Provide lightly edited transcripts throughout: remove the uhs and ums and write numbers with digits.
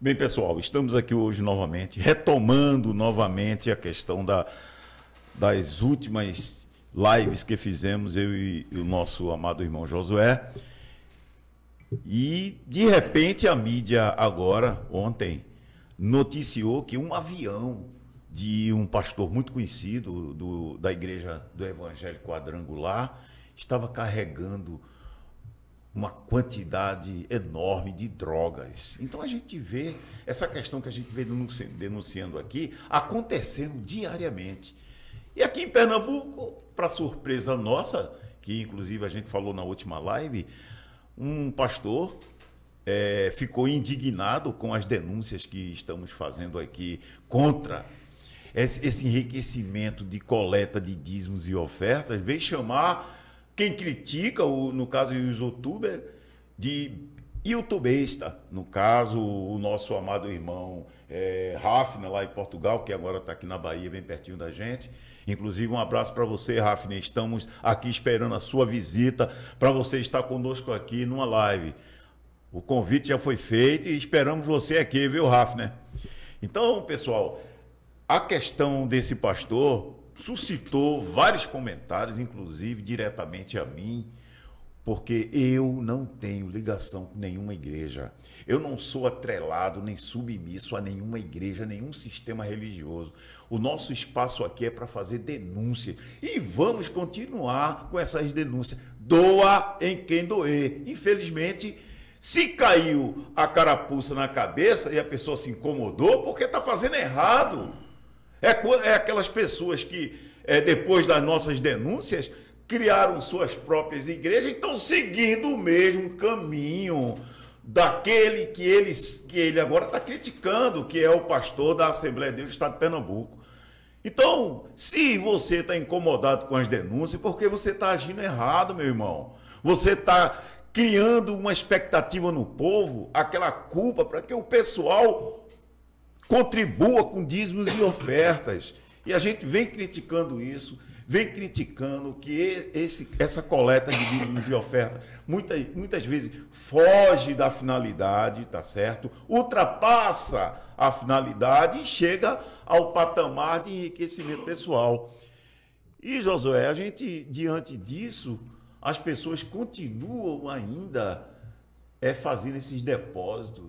Bem, pessoal, estamos aqui hoje novamente, retomando novamente a questão das últimas lives que fizemos, eu e o nosso amado irmão Josué. E, de repente, a mídia agora, ontem, noticiou que um avião de um pastor muito conhecido da Igreja do Evangelho Quadrangular estava carregando uma quantidade enorme de drogas. Então a gente vê essa questão que a gente vê denunciando aqui acontecendo diariamente. E aqui em Pernambuco, para surpresa nossa, que inclusive a gente falou na última live, um pastor ficou indignado com as denúncias que estamos fazendo aqui contra esse enriquecimento de coleta de dízimos e ofertas, veio chamar quem critica, no caso os youtubers, de youtubista. No caso, o nosso amado irmão Rafne, lá em Portugal, que agora está aqui na Bahia, bem pertinho da gente. Inclusive, um abraço para você, Rafne. Estamos aqui esperando a sua visita para você estar conosco aqui numa live. O convite já foi feito e esperamos você aqui, viu, Rafne? Então, pessoal, a questão desse pastor suscitou vários comentários, inclusive diretamente a mim, porque eu não tenho ligação com nenhuma igreja. Eu não sou atrelado nem submisso a nenhuma igreja, nenhum sistema religioso. O nosso espaço aqui é para fazer denúncia. E vamos continuar com essas denúncias. Doa em quem doer. Infelizmente, se caiu a carapuça na cabeça e a pessoa se incomodou, porque está fazendo errado. É aquelas pessoas que, depois das nossas denúncias, criaram suas próprias igrejas e estão seguindo o mesmo caminho daquele que ele agora está criticando, que é o pastor da Assembleia de Deus do Estado de Pernambuco. Então, se você está incomodado com as denúncias, porque você está agindo errado, meu irmão. Você está criando uma expectativa no povo, aquela culpa para que o pessoal contribua com dízimos e ofertas. E a gente vem criticando isso, vem criticando que essa coleta de dízimos e ofertas muitas vezes foge da finalidade, tá certo? Ultrapassa a finalidade e chega ao patamar de enriquecimento pessoal. E, Josué, a gente, diante disso, as pessoas continuam ainda fazendo esses depósitos,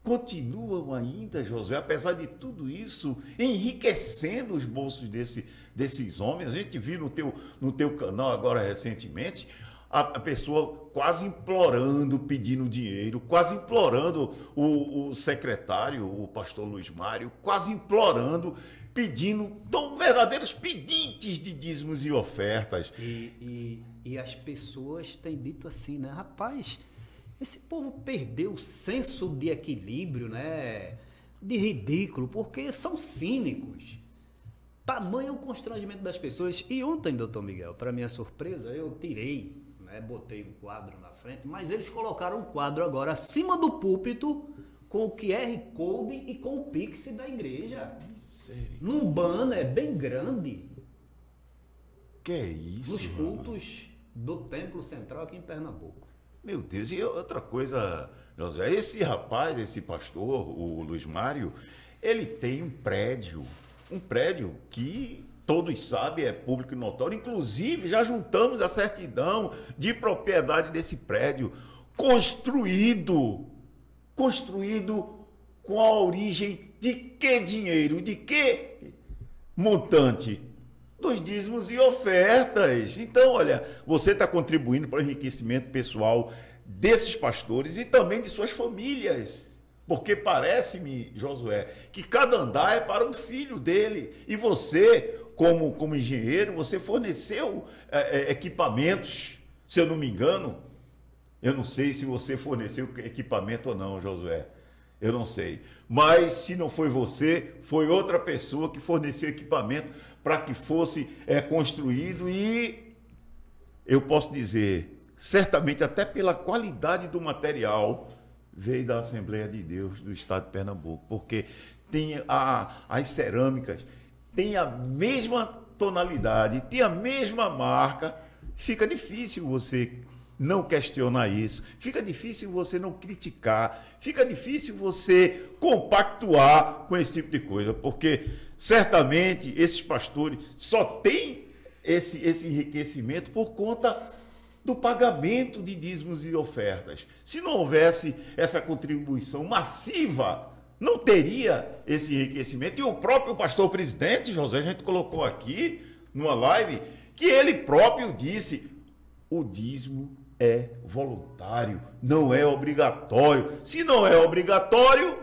continuam ainda, Josué, apesar de tudo isso, enriquecendo os bolsos desses homens. A gente viu no teu canal agora recentemente, a pessoa quase implorando, pedindo dinheiro, quase implorando o secretário, o pastor Luiz Mário, quase implorando, pedindo, tão verdadeiros pedintes de dízimos e ofertas. E as pessoas têm dito assim, né? Rapaz, esse povo perdeu o senso de equilíbrio, né? De ridículo, porque são cínicos. Tamanho o constrangimento das pessoas. E ontem, doutor Miguel, para minha surpresa, eu tirei, né? Botei um quadro na frente, mas eles colocaram um quadro agora acima do púlpito com o QR Code e com o Pix da igreja. Sério? Num banner bem grande. Que é isso? Nos cultos do Templo Central aqui em Pernambuco. Meu Deus, e outra coisa, Josué, esse rapaz, esse pastor, o Luiz Mário, ele tem um prédio que todos sabem, é público e notório, inclusive já juntamos a certidão de propriedade desse prédio, construído com a origem de que dinheiro, de que montante? Dos dízimos e ofertas. Então, olha, você está contribuindo para o enriquecimento pessoal desses pastores e também de suas famílias. Porque parece-me, Josué, que cada andar é para um filho dele. E você, como engenheiro, você forneceu equipamentos, se eu não me engano. Eu não sei se você forneceu equipamento ou não, Josué. Eu não sei. Mas se não foi você, foi outra pessoa que forneceu equipamento para que fosse construído. E eu posso dizer, certamente até pela qualidade do material, veio da Assembleia de Deus do Estado de Pernambuco. Porque tem as cerâmicas, tem a mesma tonalidade, tem a mesma marca. Fica difícil você não questionar isso, fica difícil você não criticar, fica difícil você compactuar com esse tipo de coisa, porque certamente esses pastores só têm esse enriquecimento por conta do pagamento de dízimos e ofertas. Se não houvesse essa contribuição massiva, não teria esse enriquecimento. E o próprio pastor presidente, José, a gente colocou aqui numa live, que ele próprio disse, o dízimo é voluntário, não é obrigatório. Se não é obrigatório,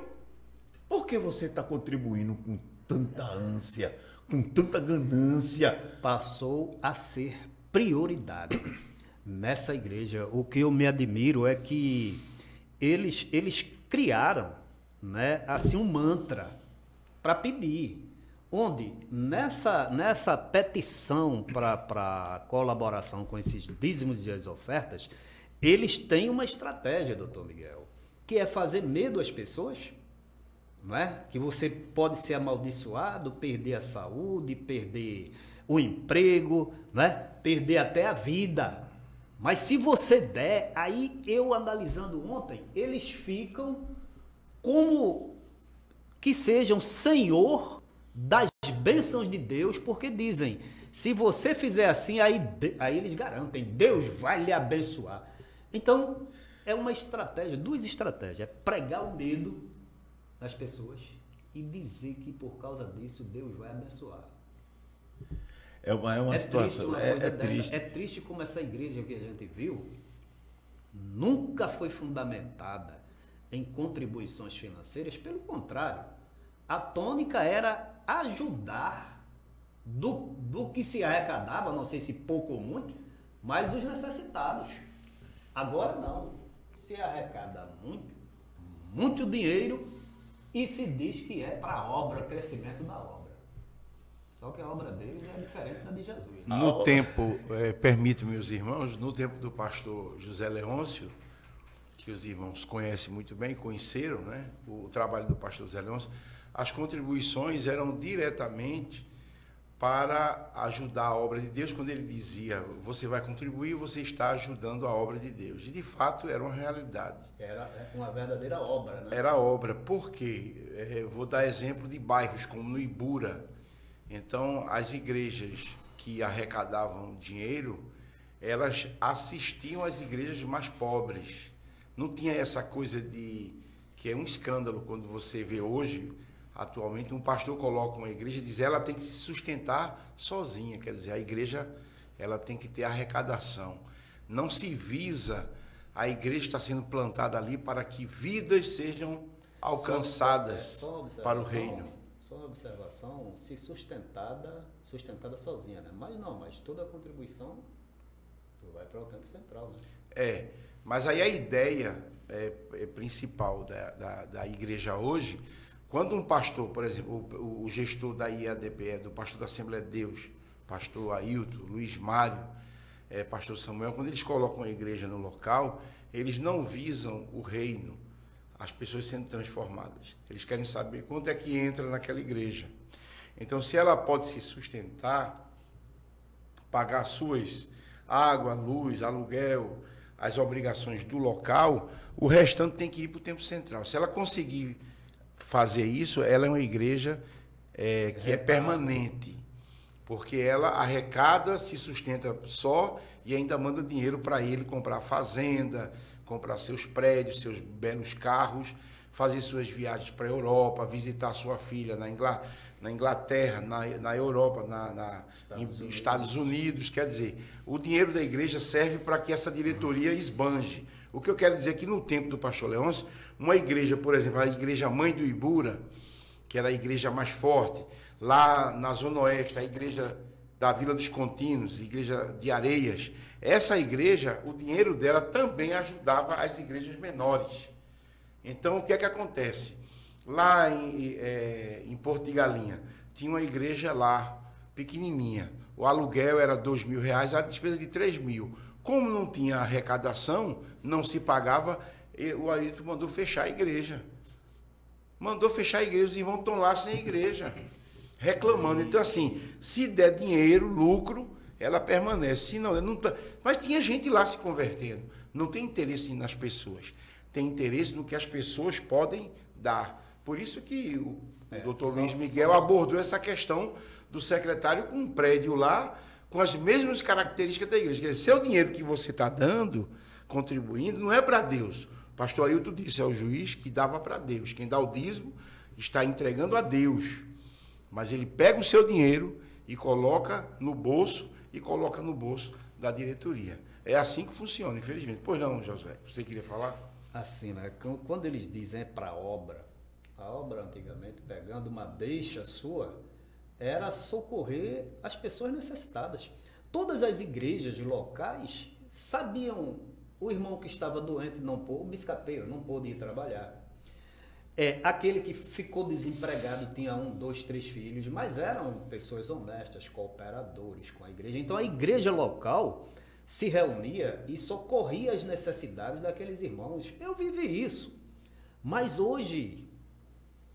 por que você está contribuindo com tanta ânsia, com tanta ganância? Passou a ser prioridade. Nessa igreja, o que eu me admiro é que eles criaram, né, assim, um mantra para pedir, onde nessa petição para colaboração com esses dízimos e as ofertas, eles têm uma estratégia, doutor Miguel, que é fazer medo às pessoas, não é? Que você pode ser amaldiçoado, perder a saúde, perder o emprego, não é? Perder até a vida. Mas se você der, aí eu analisando ontem, eles ficam como que sejam senhor das bênçãos de Deus, porque dizem, se você fizer assim, aí eles garantem, Deus vai lhe abençoar. Então, é uma estratégia, duas estratégias, é pregar o medo nas pessoas e dizer que por causa disso Deus vai abençoar. É uma situação, triste. É triste como essa igreja que a gente viu nunca foi fundamentada em contribuições financeiras, pelo contrário, a tônica era ajudar do que se arrecadava, não sei se pouco ou muito, mas os necessitados. Agora não, se arrecada muito dinheiro e se diz que é para a obra, crescimento da obra. Só que a obra deles é diferente da de Jesus. Né? No tempo, permite-me os irmãos, no tempo do pastor José Leôncio, que os irmãos conhecem muito bem, conheceram, né, o trabalho do pastor José Leôncio, as contribuições eram diretamente para ajudar a obra de Deus. Quando ele dizia, você vai contribuir, você está ajudando a obra de Deus. E, de fato, era uma realidade. Era uma verdadeira obra, né? Era obra, porque, vou dar exemplo de bairros como no Ibura. Então, as igrejas que arrecadavam dinheiro, elas assistiam às igrejas mais pobres. Não tinha essa coisa que é um escândalo quando você vê hoje, atualmente, um pastor coloca uma igreja e diz, ela tem que se sustentar sozinha, quer dizer, a igreja ela tem que ter arrecadação. Não se visa, a igreja está sendo plantada ali para que vidas sejam alcançadas para o reino. Só uma observação, se sustentada sozinha, né? Mas toda a contribuição vai para o campo central, né? Mas aí a ideia principal da igreja hoje, quando um pastor, por exemplo, o gestor da IADPE, do pastor da Assembleia de Deus, pastor Ailton, Luiz Mário, pastor Samuel, quando eles colocam a igreja no local, eles não visam o reino, as pessoas sendo transformadas. Eles querem saber quanto é que entra naquela igreja. Então, se ela pode se sustentar, pagar suas água, luz, aluguel, as obrigações do local, o restante tem que ir para o tempo central. Se ela conseguir fazer isso, ela é uma igreja que é permanente, porque ela arrecada, se sustenta só e ainda manda dinheiro para ele comprar fazenda, comprar seus prédios, seus belos carros, fazer suas viagens para a Europa, visitar sua filha na Inglaterra, na Europa, nos Estados Unidos. Quer dizer, o dinheiro da igreja serve para que essa diretoria esbanje. O que eu quero dizer é que no tempo do pastor Leôncio, uma igreja, por exemplo, a igreja Mãe do Ibura, que era a igreja mais forte, lá na Zona Oeste, a igreja da Vila dos Contínuos, igreja de Areias, essa igreja, o dinheiro dela também ajudava as igrejas menores. Então, o que é que acontece? Lá em Porto de Galinha, tinha uma igreja lá, pequenininha. O aluguel era R$2.000, a despesa de R$3.000. Como não tinha arrecadação, não se pagava, o Ailton mandou fechar a igreja. Mandou fechar a igreja, os irmãos estão lá sem igreja, reclamando. Então, assim, se der dinheiro, lucro, ela permanece. Se não tá... Mas tinha gente lá se convertendo. Não tem interesse nas pessoas. Tem interesse no que as pessoas podem dar. Por isso que o doutor Luiz Miguel abordou essa questão do secretário com um prédio lá, com as mesmas características da igreja. Quer dizer, seu dinheiro que você está dando, contribuindo, não é para Deus. O pastor Ailton disse ao juiz que dava para Deus. Quem dá o dízimo está entregando a Deus. Mas ele pega o seu dinheiro e coloca no bolso da diretoria. É assim que funciona, infelizmente. Pois não, Josué, você queria falar? Assim, né? Quando eles dizem para a obra antigamente, pegando uma deixa sua, era socorrer as pessoas necessitadas. Todas as igrejas locais sabiam o irmão que estava doente, o biscateiro, não pôde ir trabalhar. Aquele que ficou desempregado tinha 1, 2, 3 filhos, mas eram pessoas honestas, cooperadores com a igreja. Então a igreja local se reunia e socorria as necessidades daqueles irmãos. Eu vivi isso. Mas hoje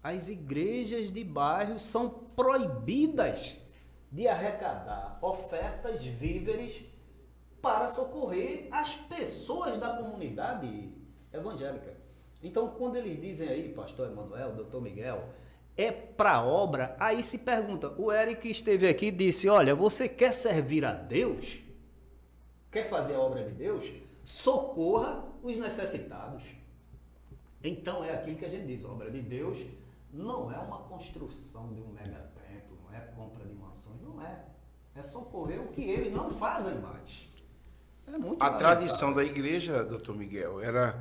as igrejas de bairro são proibidas de arrecadar ofertas, víveres para socorrer as pessoas da comunidade evangélica. Então, quando eles dizem aí, pastor Emanuel, doutor Miguel, é para obra, aí se pergunta, o Eric esteve aqui e disse, olha, você quer servir a Deus? Quer fazer a obra de Deus? Socorra os necessitados. Então, é aquilo que a gente diz, a obra de Deus não é uma construção de um megatemplo, não é compra de mansões, não é. É socorrer o que eles não fazem mais. É muito a tradição da igreja, doutor Miguel, era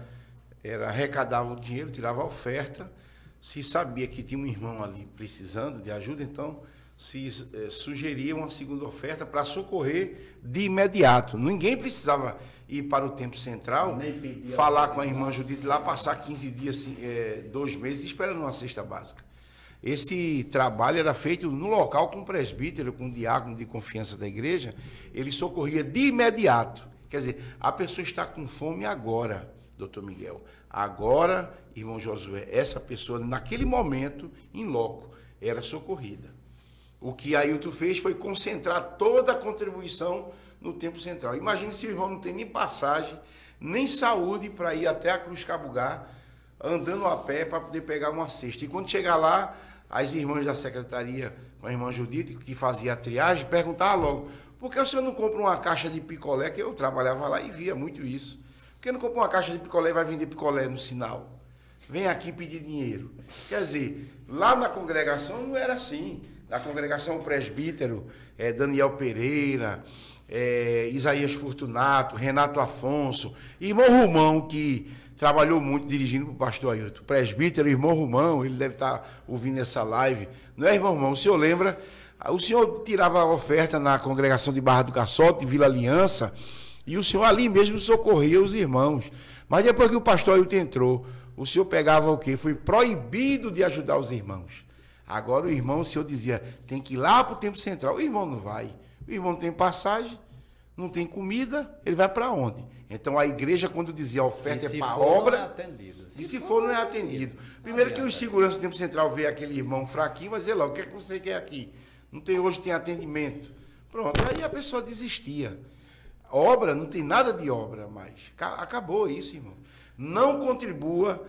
arrecadava o dinheiro, tirava a oferta, se sabia que tinha um irmão ali precisando de ajuda, então se sugeria uma segunda oferta para socorrer de imediato. Ninguém precisava ir para o Templo Central, falar com a irmã Judite lá, passar 15 dias, 2 meses esperando uma cesta básica. Esse trabalho era feito no local com o presbítero, com o diácono de confiança da igreja, ele socorria de imediato. Quer dizer, a pessoa está com fome agora, doutor Miguel. Agora, irmão Josué, essa pessoa, naquele momento, em loco, era socorrida. O que Ailton fez foi concentrar toda a contribuição no Templo Central. Imagine se o irmão não tem nem passagem, nem saúde para ir até a Cruz Cabugá, andando a pé para poder pegar uma cesta. E quando chegar lá, as irmãs da secretaria, com a irmã Judite, que fazia a triagem, perguntavam logo, por que o senhor não compra uma caixa de picolé? Que eu trabalhava lá e via muito isso. Por que não compra uma caixa de picolé e vai vender picolé no sinal? Vem aqui pedir dinheiro. Quer dizer, lá na congregação não era assim. Na congregação o presbítero, Daniel Pereira, Isaías Fortunato, Renato Afonso, irmão Romão, que trabalhou muito dirigindo para o pastor Ailton. O presbítero, irmão Romão, ele deve estar ouvindo essa live. Não é, irmão Romão? O senhor lembra? O senhor tirava a oferta na congregação de Barra do Caçote, Vila Aliança, e o senhor ali mesmo socorria os irmãos. Mas depois que o pastor Ailton entrou, o senhor pegava o quê? Foi proibido de ajudar os irmãos. Agora o irmão, o senhor dizia, tem que ir lá para o Templo Central. O irmão não vai. O irmão não tem passagem, não tem comida, ele vai para onde? Então a igreja, quando dizia a oferta é para a obra, não é atendido. E se for, não é atendido. Primeiro que os seguranças do Templo Central vê aquele irmão fraquinho, vai dizer lá, o que é que você quer aqui? Não tem, hoje tem atendimento. Pronto, aí a pessoa desistia. Obra, não tem nada de obra mais. Acabou isso, irmão. Não contribua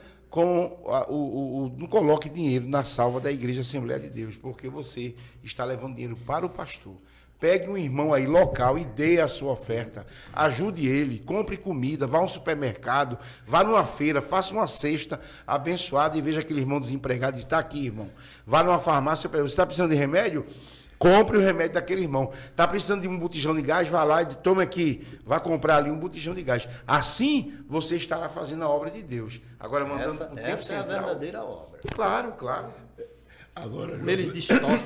não coloque dinheiro na salva da Igreja Assembleia de Deus, porque você está levando dinheiro para o pastor. Pegue um irmão aí local e dê a sua oferta. Ajude ele, compre comida, vá a um supermercado, vá numa feira, faça uma cesta abençoada e veja aquele irmão desempregado e está aqui, irmão. Vá numa farmácia, você está precisando de remédio? Compre o remédio daquele irmão. Está precisando de um botijão de gás? Vá lá e tome aqui. Vá comprar ali um botijão de gás. Assim, você estará fazendo a obra de Deus. Agora, mandando o Templo Central. Essa é a verdadeira obra. Claro, claro. Agora, Eles distorcem